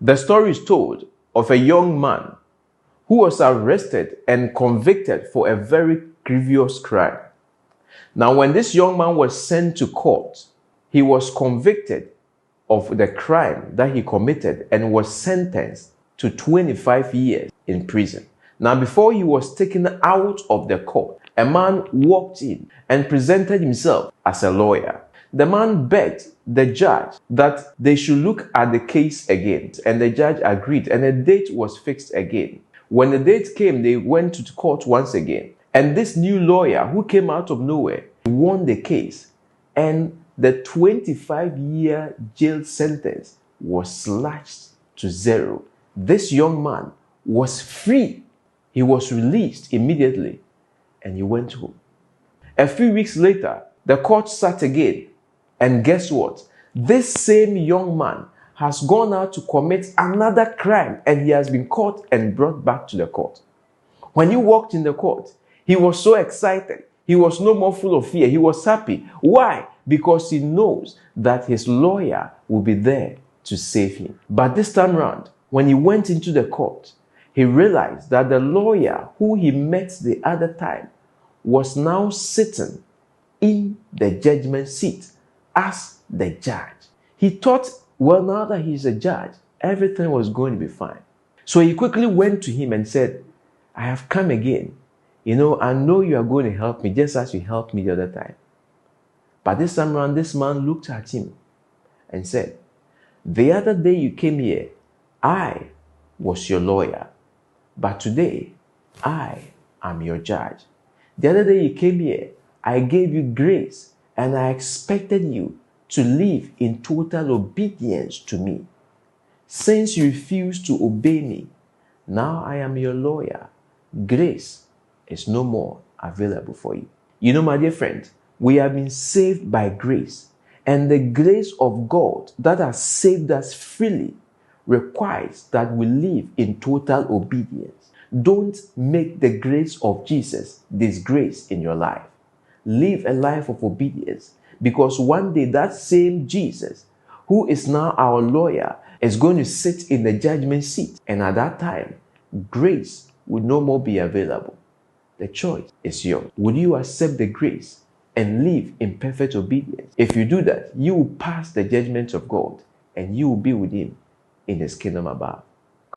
The story is told of a young man who was arrested and convicted for a very grievous crime. Now, when this young man was sent to court, he was convicted of the crime that he committed and was sentenced to 25 years in prison. Now, before he was taken out of the court, a man walked in and presented himself as a lawyer. The man begged the judge that they should look at the case again, and the judge agreed, and a date was fixed again. When the date came, they went to court once again, and this new lawyer who came out of nowhere won the case, and the 25-year jail sentence was slashed to 0. This young man was free. He was released immediately, and he went home. A few weeks later, the court sat again, and guess what? This same young man has gone out to commit another crime, and he has been caught and brought back to the court. When he walked in the court, he was so excited. He was no more full of fear. He was happy. Why? Because he knows that his lawyer will be there to save him. But this time around, when he went into the court, he realized that the lawyer who he met the other time was now sitting in the judgment seat as the judge. He thought, well, now that he's a judge, everything was going to be fine. So he quickly went to him and said, I have come again. I know you are going to help me just as you helped me the other time. But this time around, this man looked at him and said, the other day you came here, I was your lawyer. But today, I am your judge. The other day you came here, I gave you grace, and I expected you to live in total obedience to me. Since you refused to obey me, now I am your lawyer. Grace is no more available for you. My dear friend, we have been saved by grace, and the grace of God that has saved us freely requires that we live in total obedience. Don't make the grace of Jesus disgrace in your life. Live a life of obedience, because one day that same Jesus, who is now our lawyer, is going to sit in the judgment seat, and at that time, grace will no more be available. The choice is yours. Would you accept the grace and live in perfect obedience? If you do that, you will pass the judgment of God, and you will be with Him in His kingdom above.